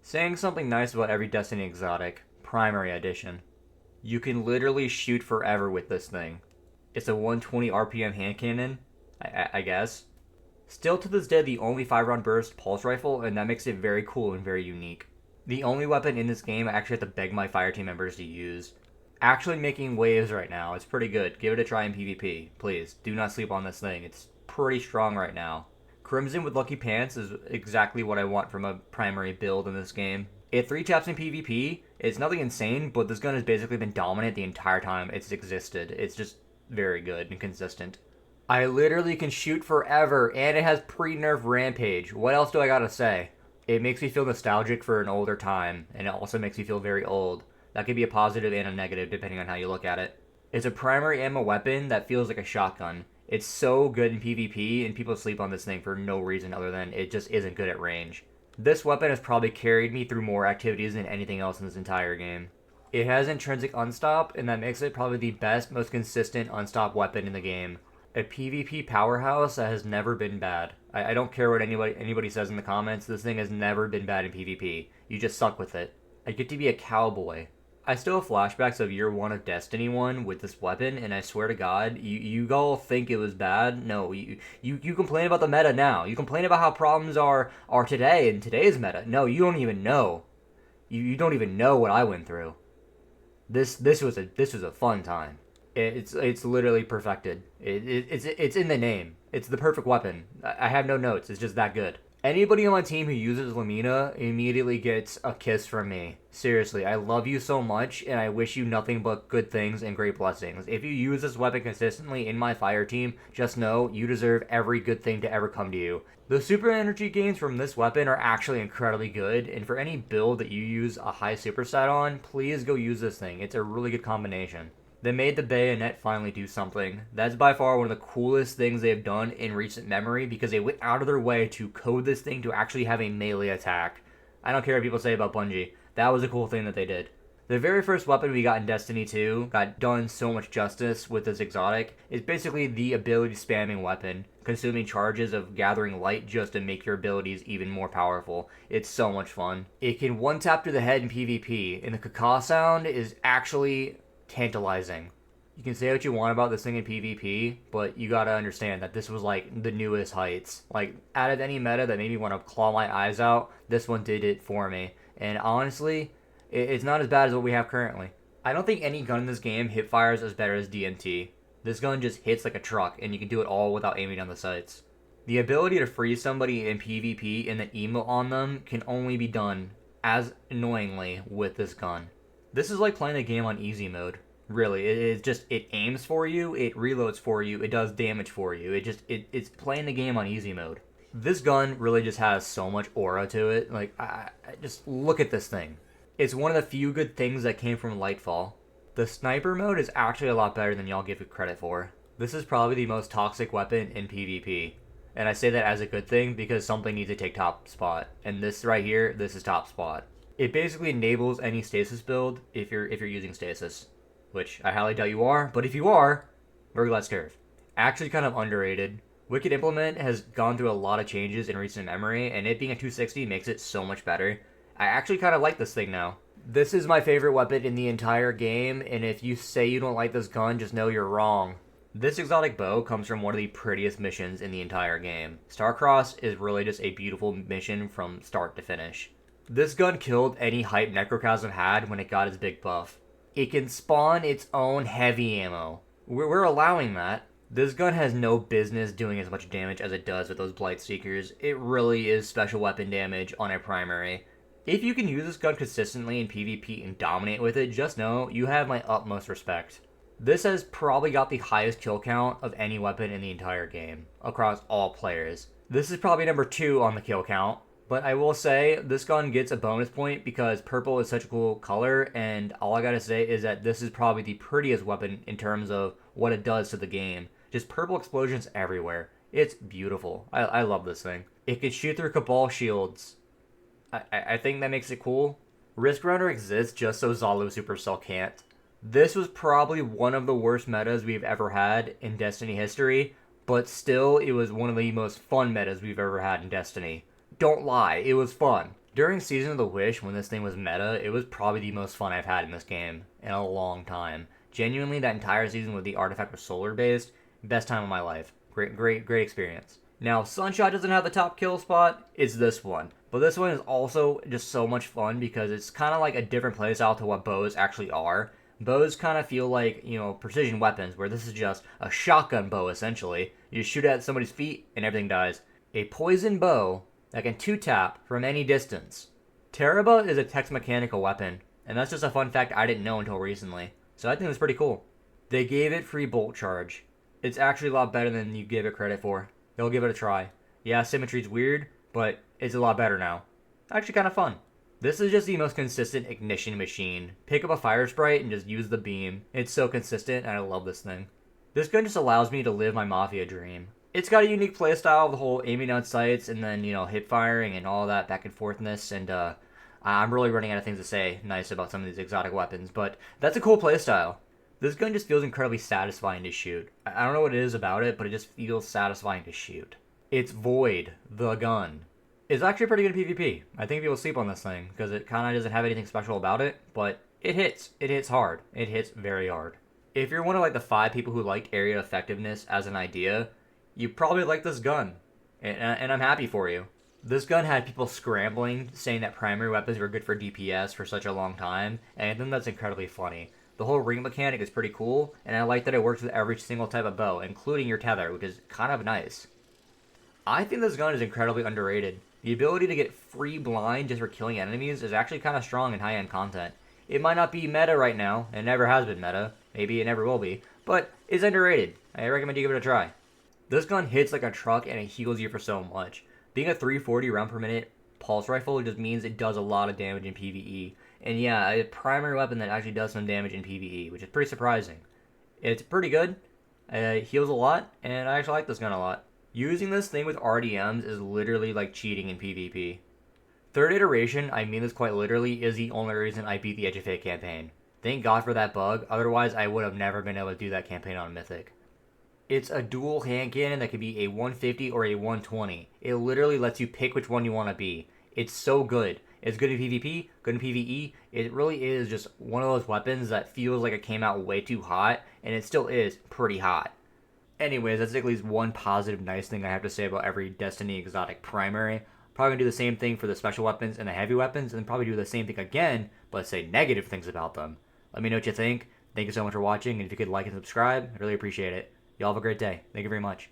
Saying something nice about every Destiny exotic, Primary Edition. You can literally shoot forever with this thing. It's a 120 RPM hand cannon, I guess. Still to this day the only 5-round burst pulse rifle, and that makes it very cool and very unique. The only weapon in this game I actually have to beg my fire team members to use. Actually making waves right now. It's pretty good. Give it a try in PvP. Please, do not sleep on this thing. It's pretty strong right now. Crimson with Lucky Pants is exactly what I want from a primary build in this game. It 3-taps in PvP. It's nothing insane, but this gun has basically been dominant the entire time it's existed. It's just very good and consistent. I literally can shoot forever, and it has pre-nerf Rampage. What else do I gotta say? It makes me feel nostalgic for an older time, and it also makes me feel very old. That could be a positive and a negative depending on how you look at it. It's a primary ammo weapon that feels like a shotgun. It's so good in PvP, and people sleep on this thing for no reason other than it just isn't good at range. This weapon has probably carried me through more activities than anything else in this entire game. It has intrinsic unstop, and that makes it probably the best, most consistent unstop weapon in the game. A PvP powerhouse that has never been bad. I don't care what anybody says in the comments, this thing has never been bad in PvP. You just suck with it. I get to be a cowboy. I still have flashbacks of year 1 of Destiny 1 with this weapon, and I swear to God, you all think it was bad. No, you complain about the meta now. You complain about how problems are today in today's meta. No, you don't even know. You don't even know what I went through. This was a fun time. It's literally perfected. It's in the name. It's the perfect weapon. I have no notes. It's just that good. Anybody on my team who uses Lamina immediately gets a kiss from me. Seriously, I love you so much, and I wish you nothing but good things and great blessings. If you use this weapon consistently in my fire team, just know you deserve every good thing to ever come to you. The super energy gains from this weapon are actually incredibly good, and for any build that you use a high super stat on, please go use this thing. It's a really good combination. They made the bayonet finally do something. That's by far one of the coolest things they've done in recent memory because they went out of their way to code this thing to actually have a melee attack. I don't care what people say about Bungie. That was a cool thing that they did. The very first weapon we got in Destiny 2 got done so much justice with this exotic. It's basically the ability spamming weapon, consuming charges of gathering light just to make your abilities even more powerful. It's so much fun. It can one tap to the head in PvP, and the caca sound is actually tantalizing. You can say what you want about this thing in PvP, but you gotta understand that this was like the newest heights. Like, out of any meta that made me want to claw my eyes out, this one did it for me. And honestly, it's not as bad as what we have currently. I don't think any gun in this game hip fires as better as DMT. This gun just hits like a truck, and you can do it all without aiming down the sights. The ability to freeze somebody in PvP and then emote on them can only be done as annoyingly with this gun. This is like playing a game on easy mode. Really, it aims for you, it reloads for you, it does damage for you. It's playing the game on easy mode. This gun really just has so much aura to it. Like, I just look at this thing. It's one of the few good things that came from Lightfall. The sniper mode is actually a lot better than y'all give it credit for. This is probably the most toxic weapon in PvP. And I say that as a good thing because something needs to take top spot. And this right here, this is top spot. It basically enables any stasis build if you're using stasis, which I highly doubt you are, but if you are, very glad curve. Actually kind of underrated. Wicked Implement has gone through a lot of changes in recent memory, and it being a 260 makes it so much better. I actually kind of like this thing now. This is my favorite weapon in the entire game, and if you say you don't like this gun, just know you're wrong. This exotic bow comes from one of the prettiest missions in the entire game. Starcross is really just a beautiful mission from start to finish. This gun killed any hype Necrochasm had when it got its big buff. It can spawn its own heavy ammo. We're allowing that. This gun has no business doing as much damage as it does with those Blightseekers. It really is special weapon damage on a primary. If you can use this gun consistently in PvP and dominate with it, just know you have my utmost respect. This has probably got the highest kill count of any weapon in the entire game, across all players. This is probably number 2 on the kill count. But I will say, this gun gets a bonus point because purple is such a cool color, and all I gotta say is that this is probably the prettiest weapon in terms of what it does to the game. Just purple explosions everywhere. It's beautiful. I love this thing. It can shoot through Cabal shields. I think that makes it cool. Risk Runner exists just so Zalu Supercell can't. This was probably one of the worst metas we've ever had in Destiny history, but still, it was one of the most fun metas we've ever had in Destiny. Don't lie, it was fun. During Season of the Wish, when this thing was meta, it was probably the most fun I've had in this game in a long time. Genuinely, that entire season with the artifact was solar based, best time of my life. Great experience. Now, Sunshot doesn't have the top kill spot, it's this one. But this one is also just so much fun because it's kind of like a different playstyle to what bows actually are. Bows kind of feel like, precision weapons, where this is just a shotgun bow, essentially. You shoot at somebody's feet and everything dies. A poison bow that can 2-tap from any distance. Teraba is a text mechanical weapon, and that's just a fun fact I didn't know until recently. So I think that's pretty cool. They gave it free bolt charge. It's actually a lot better than you give it credit for. They'll give it a try. Yeah, symmetry's weird, but it's a lot better now. Actually kind of fun. This is just the most consistent ignition machine. Pick up a fire sprite and just use the beam. It's so consistent and I love this thing. This gun just allows me to live my Mafia dream. It's got a unique playstyle of the whole aiming down sights and then, hip firing and all that back and forthness. And I'm really running out of things to say nice about some of these exotic weapons, but that's a cool playstyle. This gun just feels incredibly satisfying to shoot. I don't know what it is about it, but it just feels satisfying to shoot. It's Void, the gun. It's actually pretty good in PvP. I think people sleep on this thing because it kind of doesn't have anything special about it, but it hits. It hits hard. It hits very hard. If you're one of the 5 people who liked area effectiveness as an idea, you probably like this gun, and I'm happy for you. This gun had people scrambling, saying that primary weapons were good for DPS for such a long time, and I think that's incredibly funny. The whole ring mechanic is pretty cool, and I like that it works with every single type of bow, including your tether, which is kind of nice. I think this gun is incredibly underrated. The ability to get free blind just for killing enemies is actually kind of strong in high-end content. It might not be meta right now, and never has been meta, maybe it never will be, but it's underrated. I recommend you give it a try. This gun hits like a truck and it heals you for so much. Being a 340 round per minute pulse rifle just means it does a lot of damage in PvE. And yeah, a primary weapon that actually does some damage in PvE, which is pretty surprising. It's pretty good, it heals a lot, and I actually like this gun a lot. Using this thing with RDMs is literally like cheating in PvP. Third iteration, I mean this quite literally, is the only reason I beat the Edge of Fate campaign. Thank God for that bug, otherwise I would have never been able to do that campaign on Mythic. It's a dual hand cannon that can be a 150 or a 120. It literally lets you pick which one you want to be. It's so good. It's good in PvP, good in PvE. It really is just one of those weapons that feels like it came out way too hot, and it still is pretty hot. Anyways, that's at least one positive nice thing I have to say about every Destiny exotic primary. Probably gonna do the same thing for the special weapons and the heavy weapons, and probably do the same thing again, but say negative things about them. Let me know what you think. Thank you so much for watching, and if you could like and subscribe, I'd really appreciate it. Y'all have a great day. Thank you very much.